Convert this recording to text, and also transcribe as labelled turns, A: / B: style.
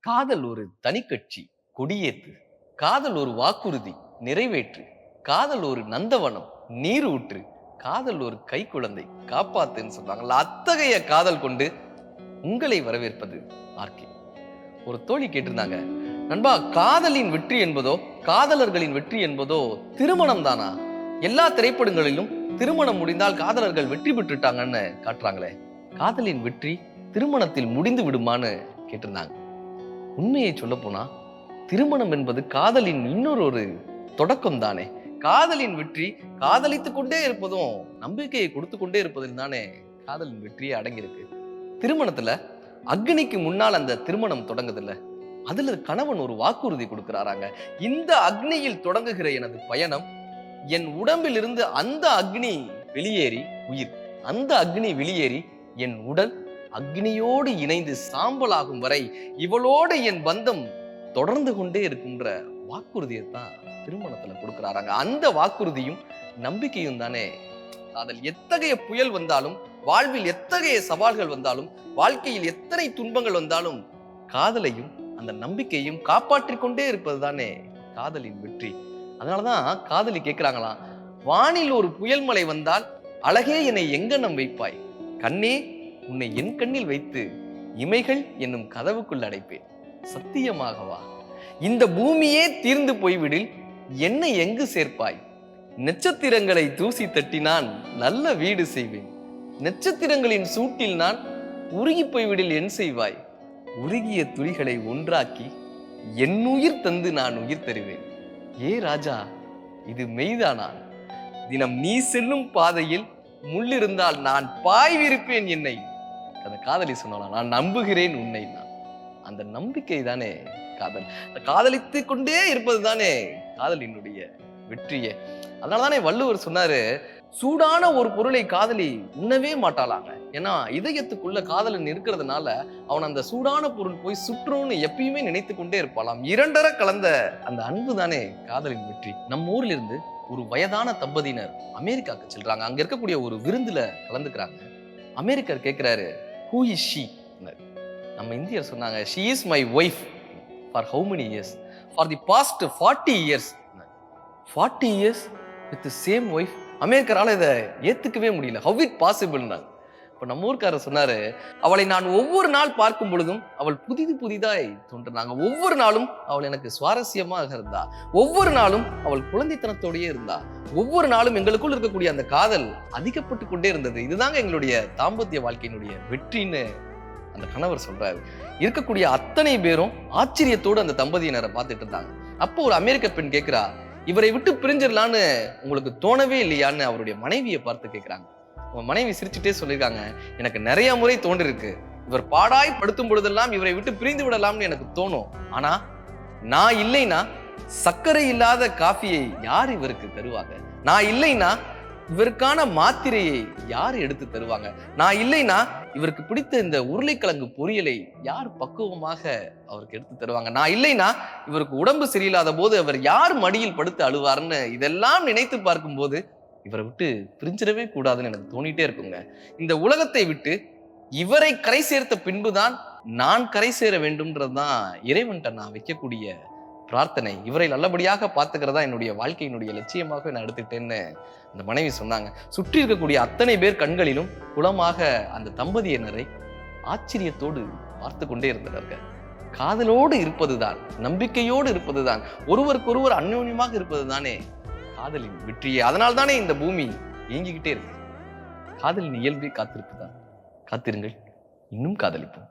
A: காதல் ஒரு தனிக்கட்சி, கொடியேத்து. காதல் ஒரு வாக்குறுதி, நிறைவேற்று. காதல் ஒரு நந்தவனம், நீர் ஊற்று. காதல் ஒரு கைக்குழந்தை, காப்பாத்துன்னு சொல்றாங்கல்ல. அத்தகைய காதல் கொண்டு உங்களை வரவேற்பது ஆர்கே. ஒரு தோழி கேட்டிருந்தாங்க, நண்பா, காதலின் வெற்றி என்பதோ காதலர்களின் வெற்றி என்பதோ திருமணம் தானா? எல்லா திரைப்படங்களிலும் திருமணம் முடிந்தால் காதலர்கள் வெற்றி பெற்றுட்டாங்கன்னு காட்டுறாங்களே, காதலின் வெற்றி திருமணத்தில் முடிந்து விடுமான்னு கேட்டிருந்தாங்க. உண்மையை சொல்ல போனா திருமணம் என்பது காதலின் இன்னொரு தொடக்கம் தானே. காதலின் வெற்றி காதலித்துக் கொண்டே இருப்பதும் நம்பிக்கையை கொடுத்து கொண்டே இருப்பதில் தானே காதலின் வெற்றியே அடங்கியிருக்கு. திருமணத்துல அக்னிக்கு முன்னால் அந்த திருமணம் தொடங்குதுல்ல, அதுல கணவன் ஒரு வாக்குறுதி கொடுக்கிறாராங்க. இந்த அக்னியில் தொடங்குகிற எனது பயணம், என் உடம்பில் இருந்து அந்த அக்னி வெளியேறி உயிர், அந்த அக்னி வெளியேறி என் உடல் அக்னியோடு இணைந்து சாம்பலாகும் வரை இவளோடு என் பந்தம் தொடர்ந்து கொண்டே இருக்குன்ற வாக்குறுதியை தான் திருமணத்துல கொடுக்கிறாராங்க. அந்த வாக்குறுதியும் நம்பிக்கையும் தானே காதல். எத்தகைய புயல் வந்தாலும், வாழ்வில் எத்தகைய சவால்கள் வந்தாலும், வாழ்க்கையில் எத்தனை துன்பங்கள் வந்தாலும் காதலையும் அந்த நம்பிக்கையும் காப்பாற்றிக் கொண்டே இருப்பது தானே காதலின் வெற்றி. அதனாலதான் காதலி கேட்கிறாங்களாம், வானில் ஒரு புயல் மழை வந்தால் அழகே என்னை எங்கனம் வைப்பாய், கண்ணே உன்னை என் கண்ணில் வைத்து இமைகள் என்னும் கதவுக்குள் அடைப்பேன், சத்தியமாகவா? இந்த பூமியே தீர்ந்து போய்விடில் என்னை எங்கு சேர்ப்பாய், நட்சத்திரங்களை தூசி தட்டி நான் நல்ல வீடு செய்வேன், நட்சத்திரங்களின் சூட்டில் நான் உருகி போய்விடில் என் செய்வாய், உருகிய துளிகளை ஒன்றாக்கி என் உயிர் தந்து நான் உயிர் தருவேன், ஏ ராஜா இது மெய்தானா? தினம் நீ செல்லும் பாதையில் முள்ளிருந்தால் நான் பாய்விருப்பேன் என்னை. அந்த காதலி சொன்னாலாம், நான் நம்புகிறேன் உன்னை. அந்த நம்பிக்கை தானே காதல். காதலித்து கொண்டே இருப்பது தானே காதலினுடைய வெற்றியே. அதனாலதானே வள்ளுவர் சொன்னாரு, சூடான ஒரு பொருளை காதலி உண்ணவே மாட்டாளாங்க. ஏன்னா இதயத்துக்குள்ள காதலன் இருக்கிறதுனால அவன் அந்த சூடான பொருள் போய் சுற்றும்னு எப்பயுமே நினைத்து கொண்டே இருப்பாளாம். இரண்டரை கலந்த அந்த அன்பு தானே காதலின் வெற்றி. நம்ம ஊர்ல இருந்து ஒரு வயதான தம்பதியினர் அமெரிக்காவுக்கு செல்றாங்க. அங்க இருக்கக்கூடிய ஒரு விருந்துல கலந்துக்கிறாங்க. அமெரிக்கர் கேட்கிறாரு, who is she? நம்ம இந்தியர் சொன்னாங்க, she is my wife for how many years? for the past 40 years. 40 years with the same wife. அமெரிக்கரால இதை ஏத்துக்கவே முடியல. how it possible? இப்ப நம்ம ஊர்க்காரர் சொன்னாரு, அவளை நான் ஒவ்வொரு நாள் பார்க்கும் பொழுதும் அவள் புதிதாய் தோன்றினாங்க. ஒவ்வொரு நாளும் அவள் எனக்கு சுவாரஸ்யமாக இருந்தா, ஒவ்வொரு நாளும் அவள் குழந்தைத்தனத்தோடயே இருந்தா, ஒவ்வொரு நாளும் எங்களுக்குள் இருக்கக்கூடிய அந்த காதல் அதிகப்பட்டு கொண்டே இருந்தது. இதுதாங்க எங்களுடைய தாம்பத்திய வாழ்க்கையினுடைய வெற்றின்னு அந்த கணவர் சொல்றாரு. இருக்கக்கூடிய அத்தனை பேரும் ஆச்சரியத்தோடு அந்த தம்பதியினரை பார்த்துட்டு இருந்தாங்க. அப்போ ஒரு அமெரிக்க பெண் கேட்கிறா, இவரை விட்டு பிரிஞ்சிடலான்னு உங்களுக்கு தோணவே இல்லையான்னு அவருடைய மனைவியை பார்த்து கேட்கிறாங்க. மனைவி சிரிச்சுட்டே சொல்லியிருக்காங்க, எனக்கு நிறைய முறை தோன்றிருக்கு, இவர் பாடாய் படுத்தும் பொழுதெல்லாம் இவரை விட்டு பிரிந்து விடலாம்னு எனக்கு தோணும். ஆனா நான் இல்லைன்னா சர்க்கரை இல்லாத காஃபியை யார் இவருக்கு தருவாங்க? நான் இல்லைன்னா இவருக்கான மாத்திரையை யார் எடுத்து தருவாங்க? நான் இல்லைன்னா இவருக்கு பிடித்த இந்த உருளைக்கிழங்கு பொரியலை யார் பக்குவமாக அவருக்கு எடுத்து தருவாங்க? நான் இல்லைன்னா இவருக்கு உடம்பு சரியில்லாத போது அவர் யார் மடியில் படுத்து அழுவார்னு இதெல்லாம் நினைத்து பார்க்கும் போது இவரை விட்டு பிரிஞ்சிடவே கூடாதுன்னு எனக்கு தோணிட்டே இருக்குங்க. இந்த உலகத்தை விட்டு இவரை கரை சேர்த்த பின்புதான் நான் கரை சேர வேண்டும்ன்றதுதான் இறைவன்கிட்ட நான் வைக்கக்கூடிய பிரார்த்தனை. இவரை நல்லபடியாக பார்த்துக்கிறதா என்னுடைய வாழ்க்கையினுடைய லட்சியமாக நான் எடுத்துக்கிட்டேன்னு அந்த மனைவி சொன்னாங்க. சுற்றி இருக்கக்கூடிய அத்தனை பேர் கண்களிலும் குளமாக அந்த தம்பதியினரை ஆச்சரியத்தோடு பார்த்து கொண்டே இருந்தனர். காதலோடு இருப்பதுதான், நம்பிக்கையோடு இருப்பதுதான், ஒருவருக்கொருவர் அந்யோன்யமாக இருப்பது தானே காதலின் வெற்றியே. அதனால் தானே இந்த பூமி இயங்கிக்கிட்டே இருக்கு. காதலின் இயல்பே காத்திருப்புதான். காத்திருங்கள், இன்னும் காதலிப்போம்.